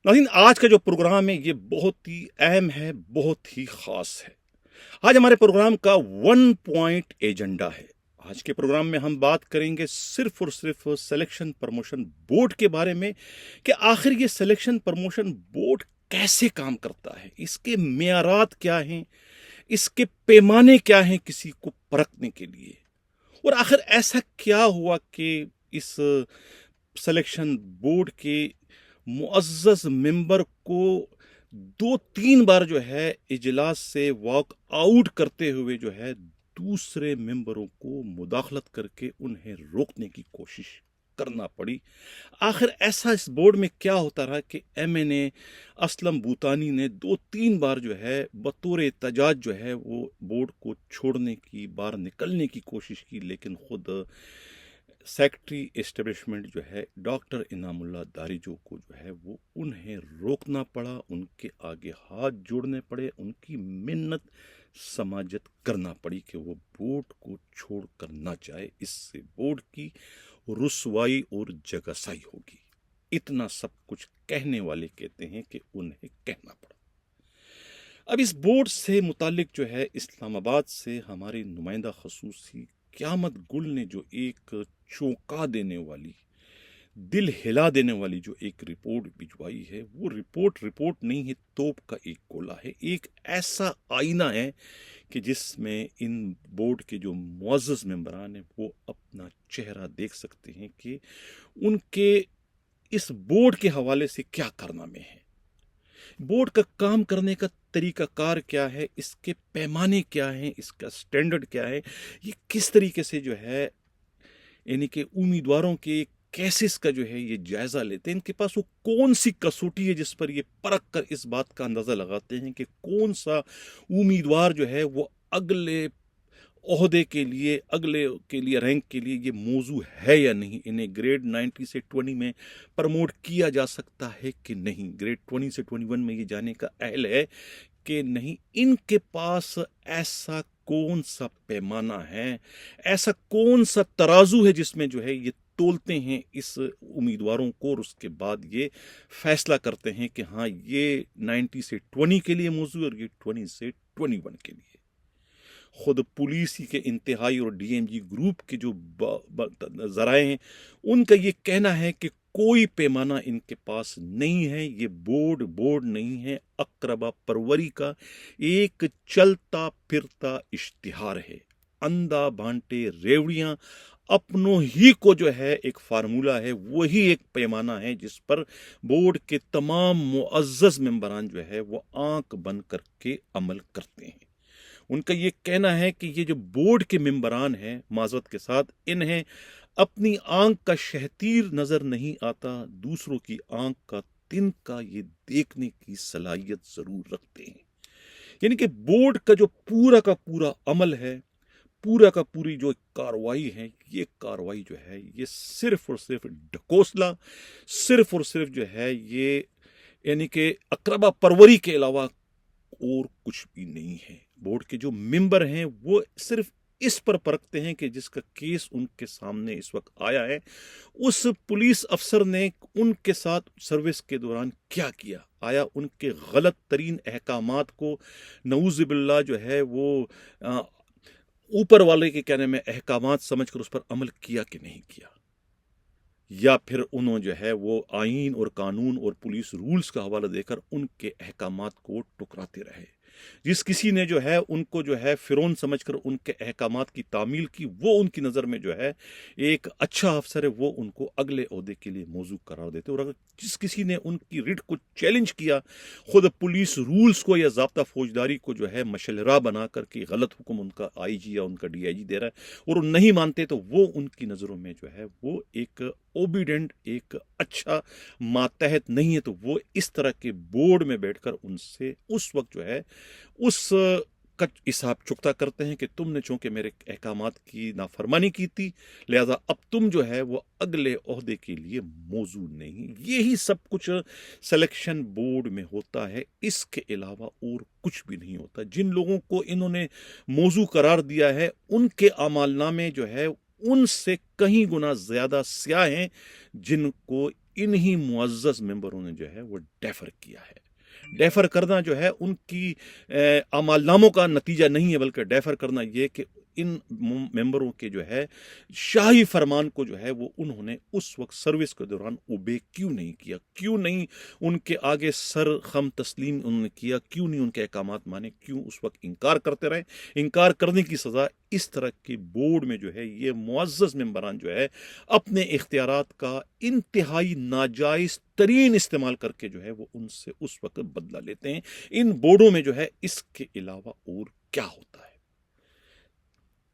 नाज़रीन, आज का जो प्रोग्राम है ये बहुत ही अहम है, बहुत ही ख़ास है। आज हमारे प्रोग्राम का 1 पॉइंट एजेंडा है। आज के प्रोग्राम में हम बात करेंगे सिर्फ और सिर्फ सिलेक्शन प्रमोशन बोर्ड के बारे में कि आखिर ये सिलेक्शन प्रमोशन बोर्ड कैसे काम करता है, इसके मेयारात क्या हैं, इसके पैमाने क्या हैं किसी को परखने के लिए, और आखिर ऐसा क्या हुआ कि इस सिलेक्शन बोर्ड के मुअज़्ज़ज़ मेंबर को 2-3 बार जो है इजलास से वॉक आउट करते हुए जो है दूसरे मेंबरों को मुदाखलत करके उन्हें रोकने की कोशिश करना पड़ी। आखिर ऐसा इस बोर्ड में क्या होता रहा कि MNA असलम बूतानी ने 2-3 बार जो है बतौर एहतजाज जो है वो बोर्ड को छोड़ने की, बाहर निकलने की कोशिश की, लेकिन खुद सेक्रेटरी एस्टेब्लिशमेंट जो है डॉक्टर इनामुल्लाह दारिजो को जो है वो उन्हें रोकना पड़ा, उनके आगे हाथ जोड़ने पड़े, उनकी मिन्नत समाजत करना पड़ी कि वो बोर्ड को छोड़ कर ना जाए, इससे बोर्ड की रुसवाई और जगसाई होगी। इतना सब कुछ कहने वाले कहते हैं कि उन्हें कहना पड़ा। अब इस बोर्ड से मुतालिक जो है इस्लामाबाद से हमारे नुमाइंदा खसूसी क़यामत गुल ने जो एक चौंका देने वाली, दिल हिला देने वाली जो एक रिपोर्ट भिजवाई है, वो रिपोर्ट नहीं है, तोप का एक गोला है, एक ऐसा आईना है कि जिसमें इन बोर्ड के जो मुअज़्ज़ज़ मेंबरान हैं वो अपना चेहरा देख सकते हैं कि उनके इस बोर्ड के हवाले से क्या कारनामे हैं, बोर्ड का काम करने का तरीकाकार क्या है, इसके पैमाने क्या हैं, इसका स्टैंडर्ड क्या है, ये किस तरीके से जो है यानी कि उम्मीदवारों के केसेस का जो है ये जायज़ा लेते हैं, इनके पास वो कौन सी कसौटी है जिस पर ये परख कर इस बात का अंदाज़ा लगाते हैं कि कौन सा उम्मीदवार जो है वो अगले ओहदे के लिए, अगले के लिए, रैंक के लिए ये मौजू है या नहीं, इन्हें ग्रेड 90 से 20 में प्रमोट किया जा सकता है कि नहीं, ग्रेड 20 से 21 में ये जाने का अहल है कि नहीं। इनके पास ऐसा कौन सा पैमाना है, ऐसा कौन सा तराजू है जिसमें जो है ये तोलते हैं इस उम्मीदवारों को और उसके बाद ये फैसला करते हैं कि हाँ ये 90 से 20 के लिए मौजू और ये 20 से 21 के लिए। खुद पुलिस के इंतहाई और DMG ग्रुप के जो ज़राए हैं उनका ये कहना है कि कोई पैमाना इनके पास नहीं है, ये बोर्ड नहीं है, अकरबा परवरी का एक चलता फिरता इश्तिहार है, अंधा भांटे रेवड़ियां अपनों ही को जो है एक फार्मूला है, वही एक पैमाना है जिस पर बोर्ड के तमाम मुअज़्ज़ज़ मेंबरान जो है वो आंख बंद करके अमल करते हैं। उनका ये कहना है कि ये जो बोर्ड के मेंबरान हैं, माज़रत के साथ, इन्हें अपनी आंख का शहतीर नज़र नहीं आता, दूसरों की आंख का तिनका ये देखने की सलाहियत ज़रूर रखते हैं। यानी कि बोर्ड का जो पूरा का पूरा अमल है, पूरा का पूरी जो कार्रवाई है, ये कार्रवाई जो है ये सिर्फ और सिर्फ ढकोसला, सिर्फ और सिर्फ जो है ये यानी कि अकरबा परवरी के अलावा और कुछ भी नहीं है। बोर्ड के जो मेंबर हैं वो सिर्फ इस पर परखते हैं कि जिसका केस उनके सामने इस वक्त आया है, उस पुलिस अफसर ने उनके साथ सर्विस के दौरान क्या किया, आया उनके गलत तरीन अहकामात को नऊज़ुबिल्लाह जो है वो ऊपर वाले के कहने में अहकामात समझकर उस पर अमल किया कि नहीं किया, या फिर उन्होंने जो है वो आईन और कानून और पुलिस रूल्स का हवाला देकर उनके अहकामात को टुकराते रहे। जिस किसी ने जो है उनको जो है फिरौन समझकर उनके अहकामात की तामील की, वो उनकी नज़र में जो है एक अच्छा अफसर है, वो उनको अगले ओहदे के लिए मौजू करार देते। और अगर जिस किसी ने उनकी रिट को चैलेंज किया, खुद पुलिस रूल्स को या ज़ाब्ता फौजदारी को जो है मशलरा बना करके गलत हुक्म उनका IG या उनका DIG दे रहा है और नहीं मानते, तो वो उनकी नज़रों में जो है वो एक ओबीडेंट, एक अच्छा मातहत नहीं है, तो वो इस तरह के बोर्ड में बैठकर उनसे उस वक्त जो है उस का हिसाब चुकता करते हैं कि तुमने चूंकि मेरे अहकामात की नाफरमानी की थी, लिहाजा अब तुम जो है वो अगले ओहदे के लिए मौजूद नहीं। यही सब कुछ सिलेक्शन बोर्ड में होता है, इसके अलावा और कुछ भी नहीं होता। जिन लोगों को इन्होंने मौजू करार दिया है उनके अमालनामे जो है उनसे कहीं गुना ज्यादा स्याह हैं जिनको इन्हीं मुअज़्ज़ज़ मेंबरों ने जो है वो डेफर किया है। डेफर करना जो है उनकी अमालनामों का नतीजा नहीं है, बल्कि डेफर करना ये कि इन मेंबरों के जो है शाही फरमान को जो है वो उन्होंने उस वक्त सर्विस के दौरान ओबे क्यों नहीं किया, क्यों नहीं उनके आगे सर खम तस्लीम उन्होंने किया, क्यों नहीं उनके अहकामात माने, क्यों उस वक्त इनकार करते रहे। इनकार करने की सज़ा इस तरह के बोर्ड में जो है ये मुअज़्ज़ज़ मेंबरान जो है अपने इख्तियारात का इंतहाई नाजायज़ तरीन इस्तेमाल करके जो है वो उनसे उस वक्त बदला लेते हैं। इन बोर्डों में जो है इसके अलावा और क्या होता है।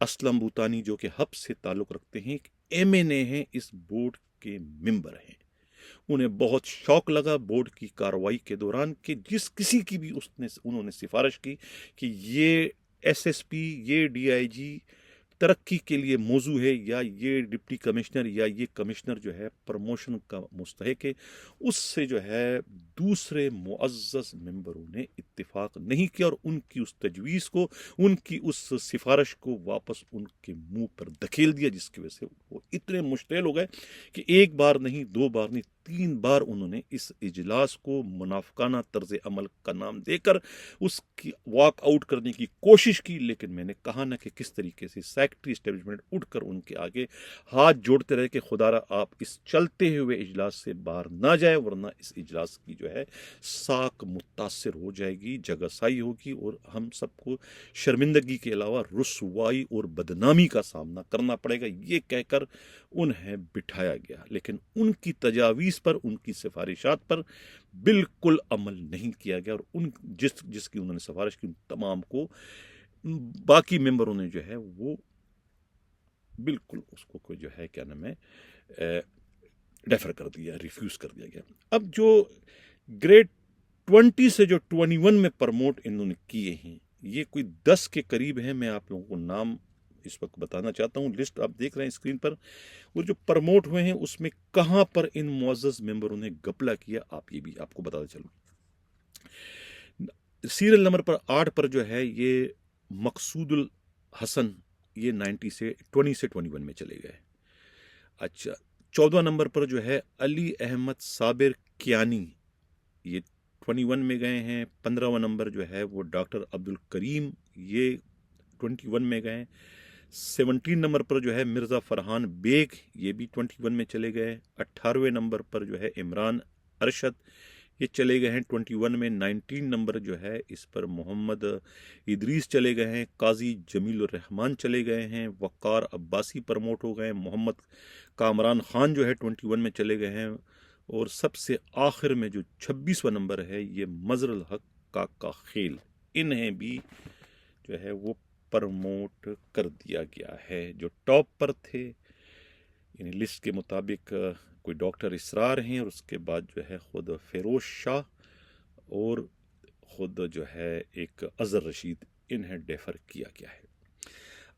असलम बूतानी जो कि हब से ताल्लुक़ रखते हैं, MNA हैं, इस बोर्ड के मेंबर हैं। उन्हें बहुत शौक लगा बोर्ड की कार्रवाई के दौरान कि जिस किसी की भी उन्होंने सिफारिश की कि ये SSP, ये DIG तरक्की के लिए मौजू है, या ये डिप्टी कमिश्नर या ये कमिश्नर जो है प्रमोशन का मुस्तहिक है, उससे जो है दूसरे मुअज़्ज़ज़ मेंबरों ने इत्तिफाक नहीं किया और उनकी उस तजवीज़ को, उनकी उस सिफारिश को वापस उनके मुंह पर धकेल दिया, जिसकी वजह से वो इतने मुश्तिल हो गए कि एक बार नहीं, दो बार नहीं, 3 बार उन्होंने इस इजलास को मुनाफिकाना तर्ज अमल का नाम देकर उसकी वॉक आउट करने की कोशिश की। लेकिन मैंने कहा ना कि किस तरीके से सेक्रेटरी एस्टेब्लिशमेंट उठकर उनके आगे हाथ जोड़ते रहे कि खुदारा आप इस चलते हुए इजलास से बाहर ना जाए, वरना इस इजलास की जो है साख मुतासिर हो जाएगी, जगहसाई होगी और हम सबको शर्मिंदगी के अलावा रुसवाई और बदनामी का सामना करना पड़ेगा। ये कहकर उन्हें बिठाया गया, लेकिन उनकी तजावीज़ पर, उनकी सिफारिशात पर बिल्कुल अमल नहीं किया गया और उन जिसकी उन्होंने सिफारिश की उन तमाम को बाकी मेंबरों ने जो है वो बिल्कुल उसको कोई जो है क्या नाम है डेफर कर दिया, रिफ्यूज़ कर दिया गया। अब जो ग्रेड 20 से जो 21 में प्रमोट इन्होंने किए हैं, ये कोई 10 के करीब हैं। मैं आप लोगों को नाम इस वक्त बताना चाहता हूँ, लिस्ट आप देख रहे हैं स्क्रीन पर। वो जो प्रमोट हुए हैं उसमें कहाँ पर इन मुअज़्ज़ज़ मेंबरों ने घपला किया, आप ये भी आपको बताते चलूँ। सीरियल नंबर पर 8 पर जो है ये मकसूदुल हसन, ये 20 से 21 में चले गए। अच्छा, 14 नंबर पर जो है अली अहमद साबिर कियानी, ये 21 में गए हैं। 15वां नंबर जो है वो डॉक्टर अब्दुल करीम, ये 21 में गए। 17 नंबर पर जो है मिर्ज़ा फरहान बेग, ये भी 21 में चले गए। 18वें नंबर पर जो है इमरान अरशद, ये चले गए हैं 21 में। 19 नंबर जो है इस पर मोहम्मद इदरीस चले गए हैं। काजी जमील रहमान चले गए हैं। वक़ार अब्बासी प्रमोट हो गए। मोहम्मद कामरान खान जो है 21 में चले गए हैं। और सबसे आखिर में जो 26वां नंबर है ये मजरुल हक काका खेल, इन्हें भी जो है वो प्रमोट कर दिया गया है। जो टॉप पर थे इन लिस्ट के मुताबिक कोई डॉक्टर इसरार हैं, और उसके बाद जो है ख़ुद फ़िरोज़ शाह और ख़ुद जो है एक अज़हर रशीद, इन्हें डेफर किया गया है।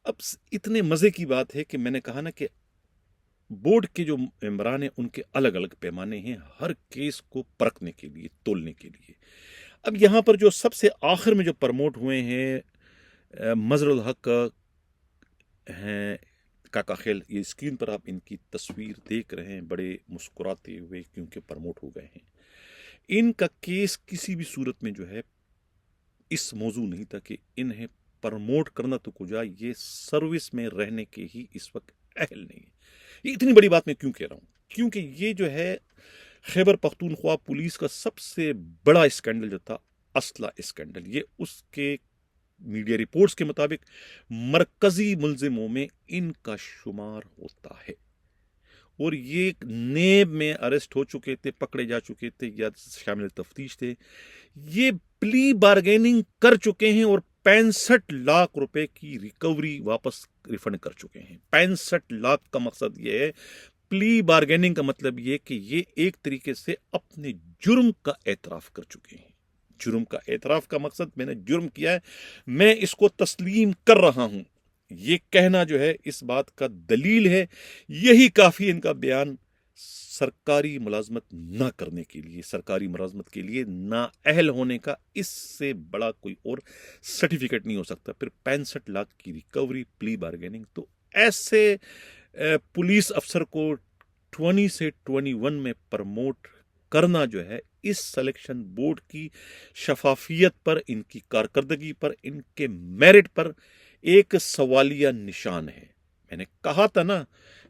अब इतने मज़े की बात है कि मैंने कहा ना कि बोर्ड के जो मेंबरान हैं उनके अलग अलग पैमाने हैं हर केस को परखने के लिए, तोलने के लिए। अब यहाँ पर जो सबसे आखिर में जो प्रमोट हुए हैं मजरुल हक हैं काका खेल, ये स्क्रीन पर आप इनकी तस्वीर देख रहे हैं, बड़े मुस्कुराते हुए क्योंकि प्रमोट हो गए हैं। इनका केस किसी भी सूरत में जो है इस मौजू नहीं था कि इन्हें प्रमोट करना तो कुछ, ये सर्विस में रहने के ही इस वक्त अहल नहीं है। ये इतनी बड़ी बात मैं क्यों कह रहा हूँ, क्योंकि ये जो है खैबर पख्तूनख्वा पुलिस का सबसे बड़ा स्कैंडल जो था, असला स्कैंडल, ये उसके मीडिया रिपोर्ट्स के मुताबिक मरकजी मुलजिमों में इनका शुमार होता है। और ये नेब में अरेस्ट हो चुके थे, पकड़े जा चुके थे या शामिल तफ्तीश थे। ये प्ली बार्गेनिंग कर चुके हैं और 65 लाख रुपए की रिकवरी वापस रिफंड कर चुके हैं। 65 लाख का मकसद ये है, प्ली बार्गेनिंग का मतलब ये कि ये एक तरीके से अपने जुर्म का एतराफ कर चुके हैं। जुर्म का एतराफ का मकसद, मैंने जुर्म किया है, मैं इसको तस्लीम कर रहा हूं, ये कहना जो है इस बात का दलील है। यही काफी इनका बयान सरकारी मुलाजमत ना करने के लिए, सरकारी मुलाजमत के लिए नाअहल होने का, इससे बड़ा कोई और सर्टिफिकेट नहीं हो सकता। फिर 65 लाख की रिकवरी, प्ली बार्गेनिंग, तो ऐसे पुलिस अफसर को 20 से 21 में प्रमोट करना जो है इस सिलेक्शन बोर्ड की शफाफियत पर, इनकी कारकर्दगी पर, इनके मेरिट पर एक सवालिया निशान है। मैंने कहा था ना,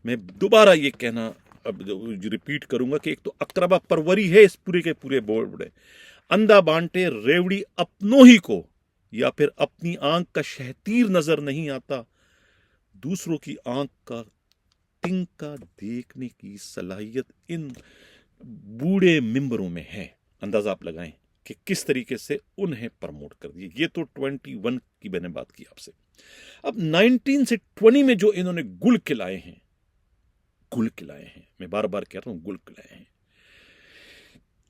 मैं दोबारा ये कहना अब रिपीट करूंगा कि एक तो अकरबा परवरी है इस पूरे के पूरे बोर्ड में, अंधा बांटे रेवड़ी अपनों ही को या फिर अपनी आंख का शहतीर नजर नहीं आता, दूसरों की आंख का तिनका देखने की सलाहियत इन बूढ़े मेंबरों में है। अंदाजा आप लगाएं कि किस तरीके से उन्हें प्रमोट कर दिया। ये तो 21 की मैंने बात की आपसे। अब 19 से 20 में जो इन्होंने गुल खिलाए हैं, मैं बार बार कह रहा हूं गुल खिलाए हैं।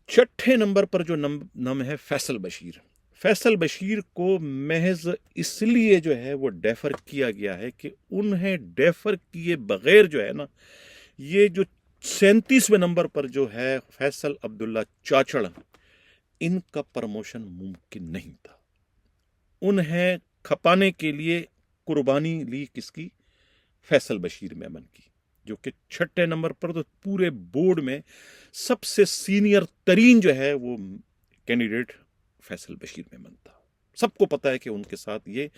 छठे नंबर पर जो नाम है फैसल बशीर। फैसल बशीर को महज इसलिए जो है वो डेफर किया गया है कि उन्हें डेफर किए बगैर जो है ना, ये जो 37वें नंबर पर जो है फैसल अब्दुल्ला चाचड़, इनका प्रमोशन मुमकिन नहीं था। उन्हें खपाने के लिए कुर्बानी ली किसकी? फैसल बशीर मेमन की, जो कि छठे नंबर पर तो पूरे बोर्ड में सबसे सीनियर तरीन जो है वो कैंडिडेट फैसल बशीर मेमन था। सबको पता है कि उनके साथ ये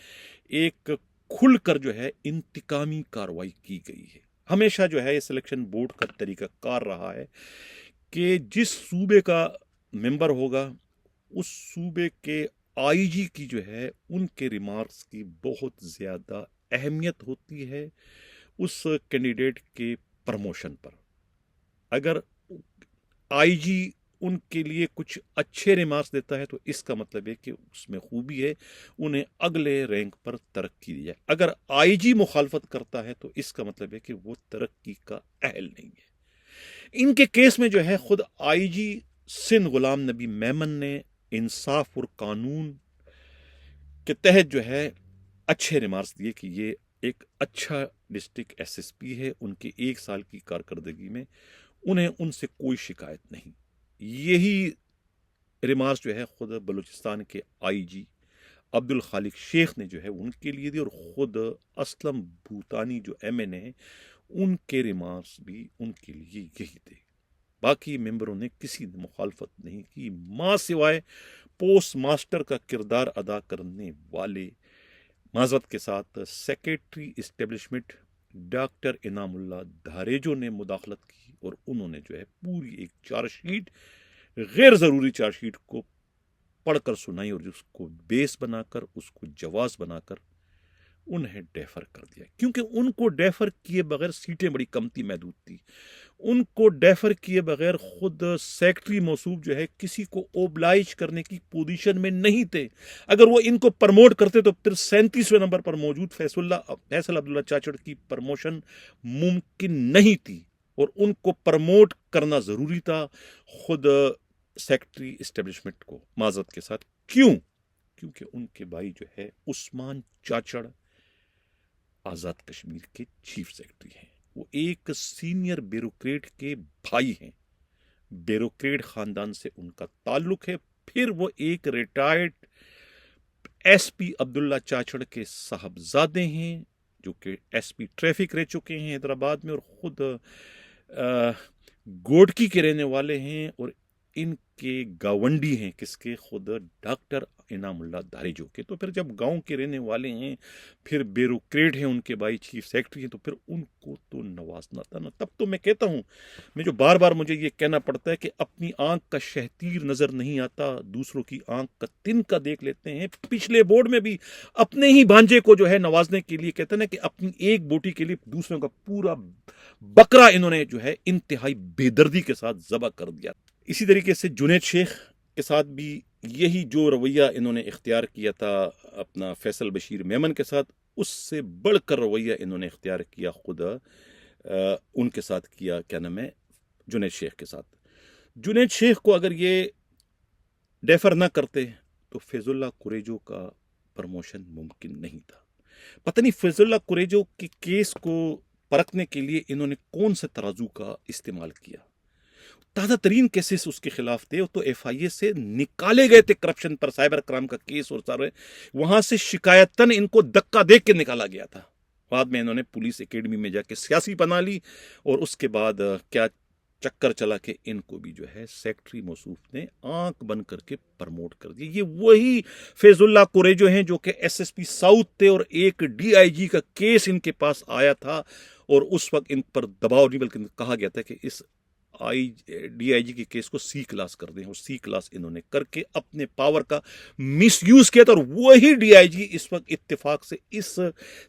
एक खुलकर जो है इंतकामी कार्रवाई की गई है। हमेशा जो है ये सिलेक्शन बोर्ड का तरीका कार रहा है कि जिस सूबे का मेंबर होगा उस सूबे के आईजी की जो है उनके रिमार्क्स की बहुत ज्यादा अहमियत होती है उस कैंडिडेट के प्रमोशन पर। अगर आईजी उनके लिए कुछ अच्छे रिमार्क्स देता है तो इसका मतलब है कि उसमें खूबी है, उन्हें अगले रैंक पर तरक्की दी जाए। अगर आईजी मुखालफत करता है तो इसका मतलब है कि वो तरक्की का अहल नहीं है। इनके केस में जो है खुद आईजी सिंध गुलाम नबी मेमन ने इंसाफ और कानून के तहत जो है अच्छे रिमार्क्स दिए कि ये एक अच्छा डिस्ट्रिक्ट एसएसपी है। उनके 1 साल की कारकर्दगी में उन्हें उनसे कोई शिकायत नहीं। यही रिमार्क्स जो है खुद बलूचिस्तान के आईजी अब्दुल खालिक शेख ने जो है उनके लिए दी, और खुद असलम भूतानी जो एमएन है उनके रिमार्क्स भी उनके लिए यही थे। बाकी मेंबरों ने किसी ने मुखालफत नहीं की, मां सिवाय पोस्ट मास्टर का किरदार अदा करने वाले माजरत के साथ सेक्रेटरी इस्टेब्लिशमेंट डॉक्टर इनामुल्लाह धारेजो ने मुदाखलत की, और उन्होंने जो है पूरी एक चार्जशीट, गैर ज़रूरी चार्जशीट को पढ़कर सुनाई और उसको बेस बनाकर, उसको जवाज बनाकर उन्हें डेफर कर दिया। क्योंकि उनको डेफर किए बगैर सीटें बड़ी कम थी, महदूद थी। उनको डेफर किए बगैर खुद सेक्रेटरी मौसूफ जो है किसी को ओबलाइज करने की पोजीशन में नहीं थे। अगर वो इनको प्रमोट करते तो फिर 37वें नंबर पर मौजूद फैसल अब्दुल्ला चाचड़ की प्रमोशन मुमकिन नहीं थी, और उनको प्रमोट करना जरूरी था खुद सेक्रेटरी इस्टेब्लिशमेंट को माजरत के साथ। क्यों? क्योंकि उनके भाई जो है उस्मान चाचड़ आजाद कश्मीर के चीफ सेक्रेटरी हैं। वो एक सीनियर ब्यूरोक्रेट के भाई हैं, ब्यूरोक्रेट खानदान से उनका ताल्लुक है। फिर वो एक रिटायर्ड एसपी अब्दुल्ला चाचड़ के साहबजादे हैं, जो कि एसपी ट्रैफिक रह चुके हैं हैदराबाद में, और खुद गोडकी के रहने वाले हैं, और इनके गावंडी हैं किसके? खुद डॉक्टर इनामुल्लाह धारेजो के। तो फिर जब गांव के रहने वाले हैं, फिर ब्यूरोक्रेट हैं उनके भाई चीफ सेक्रेटरी हैं, तो फिर उनको तो नवाजना था ना। तब तो मैं कहता हूं, मैं जो बार बार मुझे ये कहना पड़ता है कि अपनी आंख का शहतीर नजर नहीं आता, दूसरों की आंख का तिनका देख लेते हैं। पिछले बोर्ड में भी अपने ही भांजे को जो है नवाजने के लिए कहते हैं ना कि अपनी एक बोटी के लिए दूसरों का पूरा बकरा इन्होंने जो है इंतहाई बेदर्दी के साथ जबा कर दिया। इसी तरीके से जुनैद शेख के साथ भी यही जो रवैया इन्होंने इख्तियार किया था अपना फैसल बशीर मेमन के साथ, उससे बढ़कर रवैया इन्होंने इख्तियार किया खुद उनके साथ किया, क्या नाम है, जुनैद शेख के साथ। जुनैद शेख को अगर ये डेफर ना करते तो फैजुल्लाह कुरैजो का प्रमोशन मुमकिन नहीं था। पता नहीं फैजुल्लाह कुरैजो के केस को परखने के लिए इन्होंने कौन सा तराजू का इस्तेमाल किया। ताज़ा तरीन केसेस उसके खिलाफ थे, तो एफआईए से निकाले गए थे करप्शन पर, साइबर क्राइम का केस, और सारे वहां से शिकायतन इनको धक्का दे के निकाला गया था। بعد میں انہوں نے پولیس اکیڈمی میں جا کے سیاسی بنا لی، اور اس کے بعد کیا چکر چلا کہ ان کو بھی جو ہے سیکٹری موصوف نے آنکھ بند کر کے پرموٹ کر دیا۔ یہ وہی فیض اللہ کوریجو ہیں جو کہ ایس ایس پی ساؤتھ تھے، اور ایک ڈی آئی جی کا کیس ان کے پاس آیا تھا، اور اس وقت ان پر دباؤ نہیں بلکہ کہا گیا تھا کہ اس ڈی آئی جی کے کیس کو سی کلاس کر دیں، اور سی کلاس انہوں نے کر کے اپنے پاور کا مس یوز کیا تھا، اور وہی ڈی آئی جی اس وقت اتفاق سے اس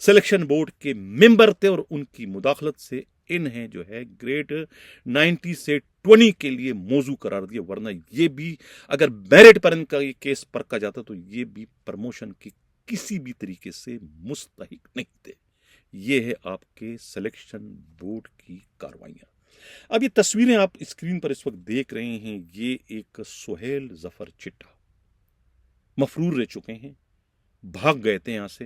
سلیکشن بورڈ کے ممبر تھے، اور ان کی مداخلت سے انہیں جو ہے گریڈ 90 سے 20 کے لیے موضوع قرار دیا، ورنہ یہ بھی اگر میرٹ پر ان کا یہ کیس پرکھا جاتا تو یہ بھی پرموشن کی کسی بھی طریقے سے مستحق نہیں تھے۔ یہ ہے آپ کے سلیکشن بورڈ کی کاروائیاں۔ اب یہ تصویریں آپ اسکرین پر اس وقت دیکھ رہے ہیں، یہ ایک سہیل ظفر چٹا مفرور رہ چکے ہیں، بھاگ گئے تھے یہاں سے،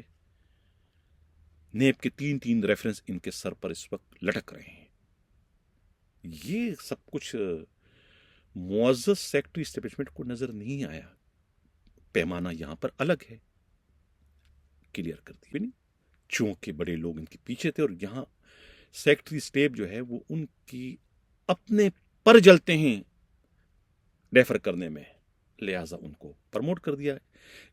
نیب کے 3 ریفرنس ان کے سر پر اس وقت لٹک رہے ہیں۔ یہ سب کچھ معزز سیکٹری اسٹیبلشمنٹ کو نظر نہیں آیا، پیمانہ یہاں پر الگ ہے، کلیئر کر دی نہیں، چونکہ بڑے لوگ ان کے پیچھے تھے، اور یہاں سیکٹری اسٹیپ جو ہے وہ ان کی اپنے پر جلتے ہیں ڈیفر کرنے میں، لہٰذا ان کو پرموٹ کر دیا ہے۔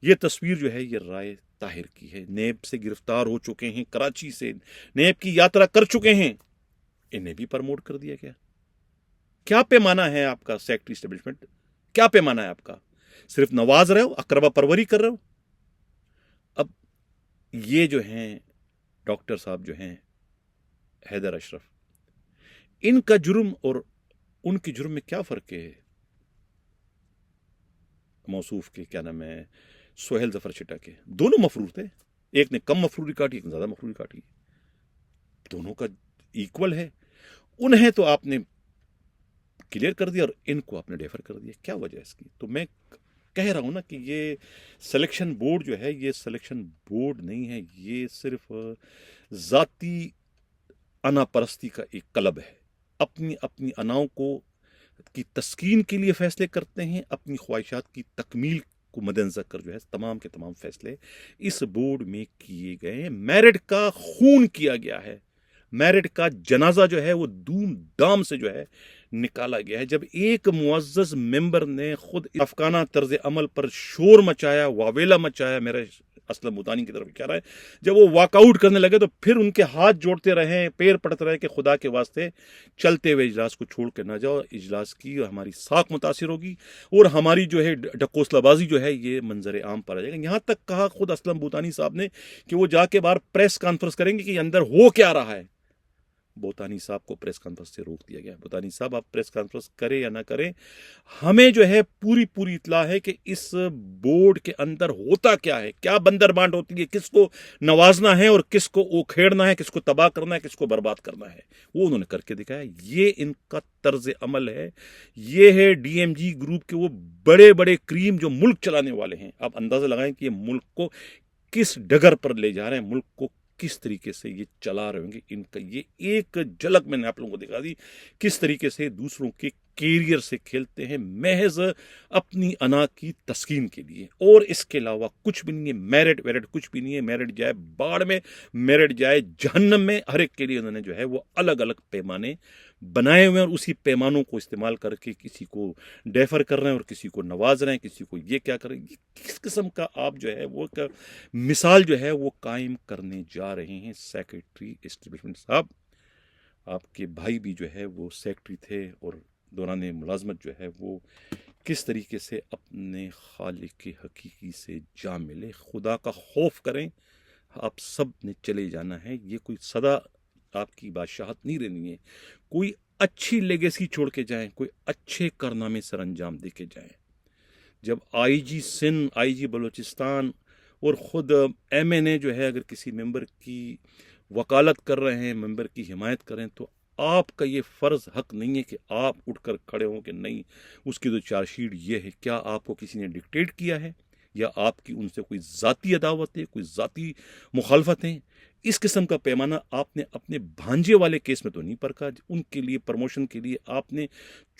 یہ تصویر جو ہے یہ رائے طاہر کی ہے، نیب سے گرفتار ہو چکے ہیں، کراچی سے نیب کی یاترا کر چکے ہیں، انہیں بھی پرموٹ کر دیا گیا۔ کیا پیمانہ ہے آپ کا سیکٹری اسٹیبلشمنٹ؟ کیا پیمانہ ہے آپ کا؟ صرف نواز رہے ہو، اقربا پروری کر رہے ہو؟ اب یہ جو ہیں ڈاکٹر صاحب جو ہیں حیدر اشرف، ان کا جرم اور ان کے جرم میں کیا فرق ہے؟ موصوف کے کیا نام ہے سہیل ظفر چٹا کے، دونوں مفرور تھے، ایک نے کم مفروری کاٹی، ایک نے زیادہ مفروری کاٹی، دونوں کا ایکول ہے۔ انہیں تو آپ نے کلیئر کر دیا اور ان کو آپ نے ڈیفر کر دیا، کیا وجہ ہے اس کی؟ تو میں کہہ رہا ہوں نا کہ یہ سلیکشن بورڈ جو ہے یہ سلیکشن بورڈ نہیں ہے، یہ صرف ذاتی انا پرستی کا ایک کلب ہے، اپنی اپنی اناؤں کی تسکین کے لیے فیصلے کرتے ہیں، اپنی خواہشات کی تکمیل کو مد نظر کر جو ہے تمام کے تمام فیصلے اس بورڈ میں کیے گئے ہیں۔ میرٹ کا خون کیا گیا ہے، میرٹ کا جنازہ جو ہے وہ دھوم دھام سے جو ہے نکالا گیا ہے۔ جب ایک معزز ممبر نے خود افقانہ طرز عمل پر شور مچایا، واویلا مچایا، میرا اسلم بوتانی کی طرف کیا رہا ہے، جب وہ واک آؤٹ کرنے لگے تو پھر ان کے ہاتھ جوڑتے رہے، پیر پڑتے رہے کہ خدا کے واسطے چلتے ہوئے اجلاس کو چھوڑ کے نہ جاؤ، اجلاس کی ہماری ساکھ متاثر ہوگی اور ہماری جو ہے ڈکوسلہ بازی جو ہے یہ منظر عام پر آ جائے گا۔ یہاں تک کہا خود اسلم بوتانی صاحب نے کہ وہ جا کے باہر پریس کانفرنس کریں گے کہ اندر ہو کیا رہا ہے۔ بوتانی صاحب کو پریس کانفرنس سے روک دیا گیا۔ بوتانی صاحب آپ پریس کانفرنس کریں یا نہ کریں، ہمیں جو ہے پوری اطلاع ہے کہ اس بورڈ کے اندر ہوتا کیا ہے، کیا بندر بانٹ ہوتی ہے، کس کو نوازنا ہے اور کس کو اکھیڑنا ہے، کس کو تباہ کرنا ہے، کس کو برباد کرنا ہے، وہ انہوں نے کر کے دکھایا۔ یہ ان کا طرز عمل ہے، یہ ہے ڈی ایم جی گروپ کے وہ بڑے بڑے کریم جو ملک چلانے والے ہیں۔ آپ اندازہ لگائیں کہ یہ ملک کو کس ڈگر پر لے جا رہے ہیں، ملک کو کس طریقے سے یہ چلا رہے ہوں گے۔ ان کا یہ ایک جھلک میں نے آپ لوگوں کو دکھا دی، کس طریقے سے دوسروں کے کیریئر سے کھیلتے ہیں محض اپنی انا کی تسکین کے لیے، اور اس کے علاوہ کچھ بھی نہیں ہے۔ میرٹ ویرٹ کچھ بھی نہیں ہے، میرٹ جائے باڑ میں، میرٹ جائے جہنم میں، ہر ایک کے لیے انہوں نے جو ہے وہ الگ الگ پیمانے بنائے ہوئے ہیں، اور اسی پیمانوں کو استعمال کر کے کسی کو ڈیفر کر رہے ہیں اور کسی کو نواز رہے ہیں، کسی کو یہ کیا کر رہے ہیں۔ یہ کس قسم کا آپ جو ہے وہ مثال جو ہے وہ قائم کرنے جا رہے ہیں سیکرٹری اسٹیبلشمنٹ صاحب؟ آپ کے بھائی بھی جو ہے وہ سیکرٹری تھے، اور دوران ملازمت جو ہے وہ کس طریقے سے اپنے خالق حقیقی سے جا ملے۔ خدا کا خوف کریں، آپ سب نے چلے جانا ہے، یہ کوئی سدا آپ کی بادشاہت نہیں رہنی ہے۔ کوئی اچھی لیگیسی چھوڑ کے جائیں، کوئی اچھے کارنامے سر انجام دے کے جائیں۔ جب آئی جی سندھ، آئی جی بلوچستان اور خود ایم این اے جو ہے اگر کسی ممبر کی وکالت کر رہے ہیں، ممبر کی حمایت کریں، تو آپ کا یہ فرض حق نہیں ہے کہ آپ اٹھ کر کھڑے ہوں کہ نہیں اس کی تو چارج شیٹ یہ ہے۔ کیا آپ کو کسی نے ڈکٹیٹ کیا ہے، یا آپ کی ان سے کوئی ذاتی عداوت ہے، کوئی ذاتی مخالفت ہے؟ اس قسم کا پیمانہ آپ نے اپنے بھانجے والے کیس میں تو نہیں پرکھا۔ ان کے لیے پرموشن کے لیے آپ نے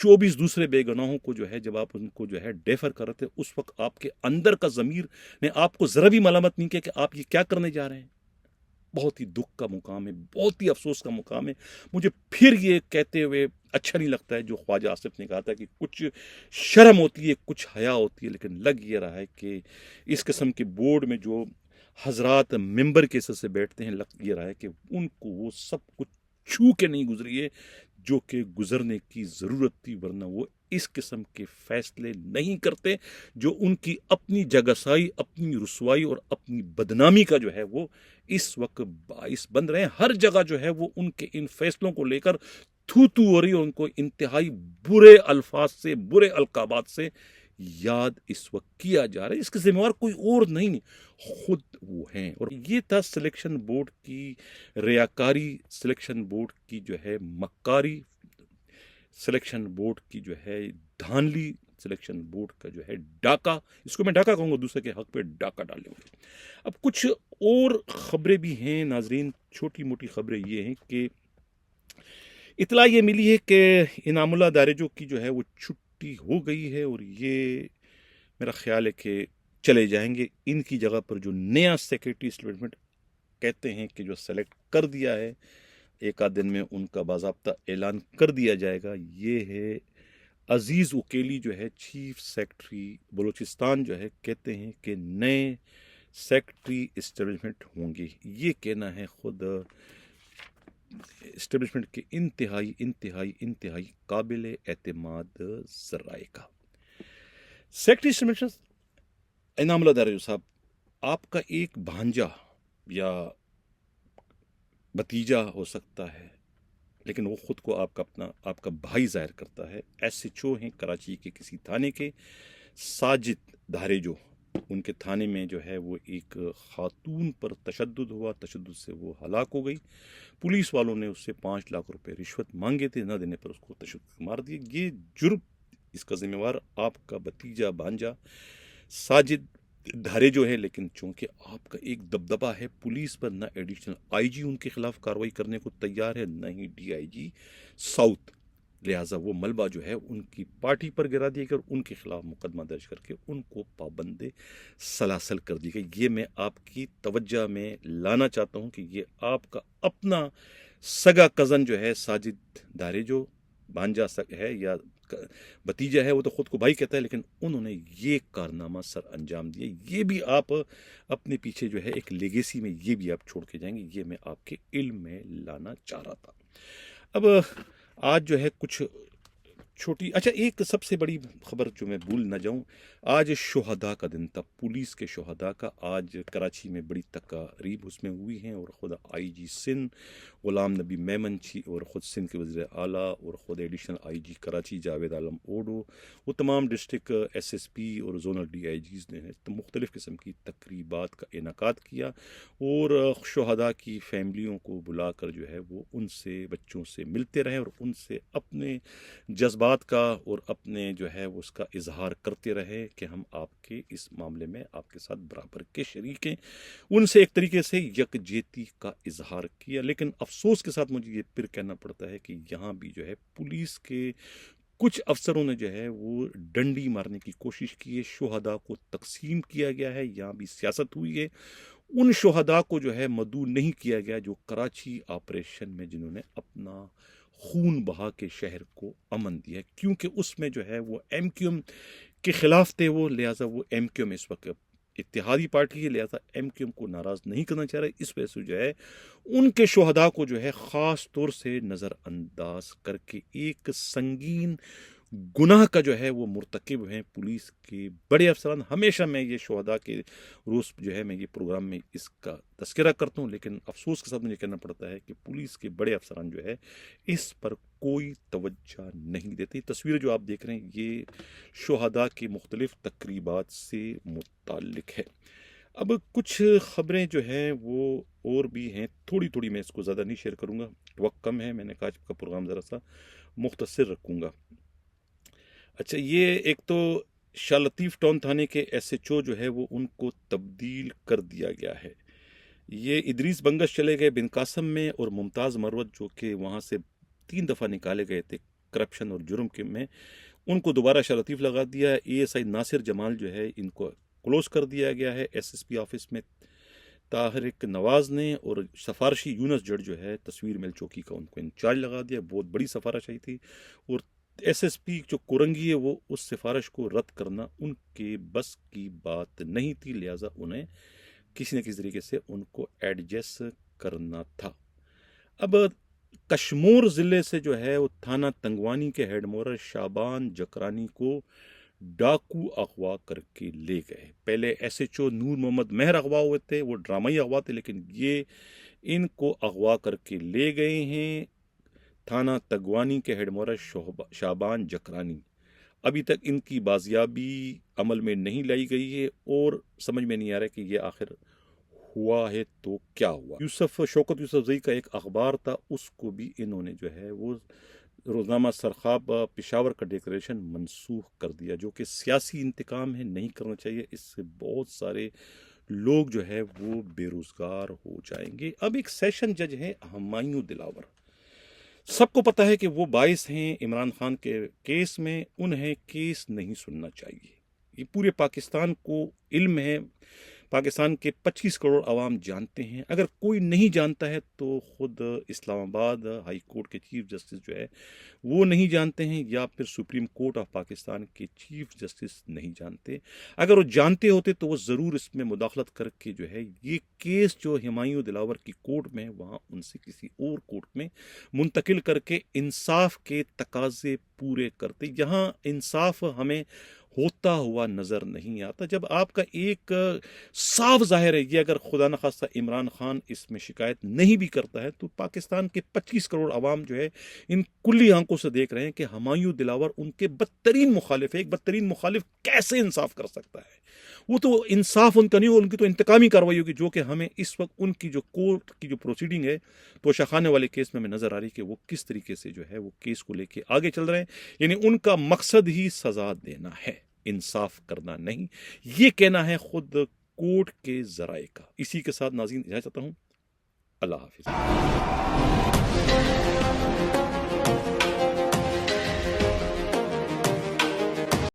24 دوسرے بے گناہوں کو جو ہے جب آپ ان کو جو ہے ڈیفر کر رہے تھے، اس وقت آپ کے اندر کا ضمیر نے آپ کو ذرا بھی ملامت نہیں کیا کہ آپ یہ کیا کرنے جا رہے ہیں۔ بہت ہی دکھ کا مقام ہے، بہت ہی افسوس کا مقام ہے۔ مجھے پھر یہ کہتے ہوئے اچھا نہیں لگتا ہے جو خواجہ آصف نے کہا تھا کہ کچھ شرم ہوتی ہے، کچھ حیا ہوتی ہے، لیکن لگ یہ رہا ہے کہ اس قسم کے بورڈ میں جو حضرات ممبر کے حصے سے بیٹھتے ہیں، لگ یہ رہا ہے کہ ان کو وہ سب کچھ چھو کے نہیں گزری ہے جو کہ گزرنے کی ضرورت تھی، ورنہ وہ اس قسم کے فیصلے نہیں کرتے جو ان کی اپنی جگسائی، اپنی رسوائی اور اپنی بدنامی کا جو ہے وہ اس وقت باعث بن رہے ہیں۔ ہر جگہ جو ہے وہ ان کے ان فیصلوں کو لے کر تھو تھو ہو رہی ہے، ان کو انتہائی برے الفاظ سے، برے القابات سے یاد اس وقت کیا جا رہا ہے۔ اس کے ذمہ وار کوئی اور نہیں، خود وہ ہیں۔ اور یہ تھا سلیکشن بورڈ کی ریاکاری، سلیکشن بورڈ کی جو ہے مکاری، سلیکشن بورڈ کی جو ہے دھاندلی، سلیکشن بورڈ کا جو ہے ڈاکہ، اس کو میں ڈاکہ کہوں گا، دوسرے کے حق پہ ڈاکہ ڈالے ہوئے۔ اب کچھ اور خبریں بھی ہیں ناظرین، چھوٹی موٹی خبریں یہ ہیں کہ اطلاع یہ ملی ہے کہ انعام اللہ دارجو کی جو ہے وہ چھٹی ہو گئی ہے، اور یہ میرا خیال ہے کہ چلے جائیں گے۔ ان کی جگہ پر جو نیا سیکرٹری اسٹیٹمنٹ کہتے ہیں کہ جو سلیکٹ کر دیا ہے، ایک آدھ دن میں ان کا باضابطہ اعلان کر دیا جائے گا، یہ ہے عزیز اکیلی جو ہے چیف سیکرٹری بلوچستان جو ہے، کہتے ہیں کہ نئے سیکرٹری اسٹیبلشمنٹ ہوں گے۔ یہ کہنا ہے خود اسٹیبلشمنٹ کے انتہائی انتہائی انتہائی قابل اعتماد ذرائع کا۔ سیکرٹری اسٹیبلشمنٹ انعام اللہ دارجو صاحب، آپ کا ایک بھانجا یا بھتیجا ہو سکتا ہے، لیکن وہ خود کو آپ کا بھائی ظاہر کرتا ہے۔ ایس ایچ او ہیں کراچی کے کسی تھانے کے، ساجد دھاریجو، ان کے تھانے میں جو ہے وہ ایک خاتون پر تشدد ہوا، تشدد سے وہ ہلاک ہو گئی۔ پولیس والوں نے اس سے 5 لاکھ روپے رشوت مانگے تھے، نہ دینے پر اس کو تشدد مار دیے۔ یہ جرم، اس کا ذمہ وار آپ کا بھتیجا بھانجا ساجد دھاریجو ہے، لیکن چونکہ آپ کا ایک دبدبہ ہے پولیس پر، نہ ایڈیشنل آئی جی ان کے خلاف کارروائی کرنے کو تیار ہے، نہ ہی ڈی آئی جی ساؤتھ، لہٰذا وہ ملبہ جو ہے ان کی پارٹی پر گرا دیا گیا اور ان کے خلاف مقدمہ درج کر کے ان کو پابند سلاسل کر دی گئی۔ یہ میں آپ کی توجہ میں لانا چاہتا ہوں کہ یہ آپ کا اپنا سگا کزن جو ہے ساجد دھاریجو، بھانجا ہے یا بھتیجا ہے، وہ تو خود کو بھائی کہتا ہے، لیکن انہوں نے یہ کارنامہ سر انجام دیا۔ یہ بھی آپ اپنے پیچھے جو ہے ایک لیگیسی میں یہ بھی آپ چھوڑ کے جائیں گے، یہ میں آپ کے علم میں لانا چاہ رہا تھا۔ اب آج جو ہے کچھ چھوٹی، اچھا ایک سب سے بڑی خبر جو میں بھول نہ جاؤں، آج شہداء کا دن تھا، پولیس کے شہداء کا۔ آج کراچی میں بڑی تقاریب اس میں ہوئی ہیں، اور خود آئی جی سندھ غلام نبی میمن جی، اور خود سندھ کے وزیر اعلیٰ، اور خود additional I G Karachi Javed Alam Odho, وہ تمام ڈسٹرکٹ ایس ایس پی اور زونل ڈی آئی جیز نے مختلف قسم کی تقریبات کا انعقاد کیا، اور شہداء کی فیملیوں کو بلا کر جو ہے وہ ان سے، بچوں سے ملتے رہے، اور ان سے اپنے جذبات کا اور اپنے جو ہے اس کا اظہار کرتے رہے کہ ہم آپ کے اس معاملے میں آپ کے ساتھ برابر کے شریک ہیں۔ ان سے ایک طریقے سے یکجہتی کا اظہار کیا، لیکن افسوس کے ساتھ مجھے یہ پھر کہنا پڑتا ہے کہ یہاں بھی جو ہے پولیس کے کچھ افسروں نے جو ہے وہ ڈنڈی مارنے کی کوشش کی ہے، شہداء کو تقسیم کیا گیا ہے، یہاں بھی سیاست ہوئی ہے۔ ان شہداء کو جو ہے مدعو نہیں کیا گیا جو کراچی آپریشن میں جنہوں نے اپنا خون بہا کے شہر کو امن دیا، کیونکہ اس میں جو ہے وہ ایم کیو ایم کے خلاف تھے وہ، لہٰذا وہ ایم کیو ایم اس وقت اتحادی پارٹی ہے، لہٰذا ایم کیو ایم کو ناراض نہیں کرنا چاہ رہے، اس وجہ سے جو ہے ان کے شہداء کو جو ہے خاص طور سے نظر انداز کر کے ایک سنگین گناہ کا جو ہے وہ مرتکب ہیں پولیس کے بڑے افسران۔ ہمیشہ میں یہ شہداء کے روز جو ہے میں یہ پروگرام میں اس کا تذکرہ کرتا ہوں، لیکن افسوس کے ساتھ مجھے کہنا پڑتا ہے کہ پولیس کے بڑے افسران جو ہے اس پر کوئی توجہ نہیں دیتے۔ تصویر جو آپ دیکھ رہے ہیں یہ شہداء کی مختلف تقریبات سے متعلق ہے۔ اب کچھ خبریں جو ہیں وہ اور بھی ہیں، تھوڑی تھوڑی، میں اس کو زیادہ نہیں شیئر کروں گا، وقت کم ہے، میں نے کہا آپ کا پروگرام ذرا سا مختصر رکھوں گا۔ اچھا، یہ ایک تو شاہ لطیف ٹاؤن تھانے کے ایس ایچ او جو ہے وہ ان کو تبدیل کر دیا گیا ہے۔ یہ ادریس بنگش چلے گئے بن قاسم میں، اور ممتاز مروت جو کہ وہاں سے 3 دفعہ نکالے گئے تھے کرپشن اور جرم کے میں، ان کو دوبارہ شاہ لطیف لگا دیا ہے۔ اے ایس آئی ناصر جمال جو ہے ان کو کلوز کر دیا گیا ہے ایس ایس پی آفس میں طارق نواز نے اور سفارشی یونس جٹ جو ہے تصویر مل چوکی کا ان کو انچارج لگا دیا. بہت بڑی سفارش آئی تھی اور ایس ایس پی جو کورنگی ہے وہ اس سفارش کو رد کرنا ان کے بس کی بات نہیں تھی, لہٰذا انہیں کسی نہ کسی طریقے سے ان کو ایڈجسٹ کرنا تھا. اب کشمور ضلع سے جو ہے وہ تھانہ تنگوانی کے ہیڈ مورر شابان جکرانی کو ڈاکو اغوا کر کے لے گئے. پہلے ایس ایچ او نور محمد مہر اغوا ہوئے تھے, وہ ڈرامائی اغوا تھے, لیکن یہ ان کو اغوا کر کے لے گئے ہیں تھانہ تنگوانی کے ہیڈ مورر شابان جکرانی. ابھی تک ان کی بازیابی عمل میں نہیں لائی گئی ہے اور سمجھ میں نہیں آ رہا کہ یہ آخر ہوا ہے تو کیا ہوا. شوکت یوسف زئی کا ایک اخبار تھا, اس کو بھی انہوں نے جو ہے وہ روزنامہ سرخاب پشاور کا ڈیکلیریشن منسوخ کر دیا, جو کہ سیاسی انتقام ہے, نہیں کرنا چاہیے. اس سے بہت سارے لوگ جو ہے وہ بے روزگار ہو جائیں گے. اب ایک سیشن جج ہے ہمایوں دلاور, سب کو پتہ ہے کہ وہ باعث ہیں عمران خان کے کیس میں, انہیں کیس نہیں سننا چاہیے. یہ پورے پاکستان کو علم ہے, پاکستان کے 25 کروڑ عوام جانتے ہیں. اگر کوئی نہیں جانتا ہے تو خود اسلام آباد ہائی کورٹ کے چیف جسٹس جو ہے وہ نہیں جانتے ہیں, یا پھر سپریم کورٹ آف پاکستان کے چیف جسٹس نہیں جانتے. اگر وہ جانتے ہوتے تو وہ ضرور اس میں مداخلت کر کے جو ہے یہ کیس جو ہمایوں دلاور کی کورٹ میں وہاں ان سے کسی اور کورٹ میں منتقل کر کے انصاف کے تقاضے پورے کرتے. یہاں انصاف ہمیں ہوتا ہوا نظر نہیں آتا. جب آپ کا ایک صاف ظاہر ہے, یہ اگر خدا نخواستہ عمران خان اس میں شکایت نہیں بھی کرتا ہے تو پاکستان کے 25 کروڑ عوام جو ہے ان کلی آنکھوں سے دیکھ رہے ہیں کہ ہمایوں دلاور ان کے بدترین مخالف ہے. ایک بدترین مخالف کیسے انصاف کر سکتا ہے؟ وہ تو انصاف ان کا نہیں, ان کی تو انتقامی کارروائی ہوگی, جو کہ ہمیں اس وقت ان کی جو کورٹ کی جو پروسیڈنگ ہے تو شاخانے والے کیس میں ہمیں نظر آ رہی کہ وہ کس طریقے سے جو ہے وہ کیس کو لے کے آگے چل رہے ہیں. یعنی ان کا مقصد ہی سزا دینا ہے, انصاف کرنا نہیں. یہ کہنا ہے خود کورٹ کے ذرائع کا. اسی کے ساتھ ناظرین اجازت چاہتا ہوں. اللہ حافظ.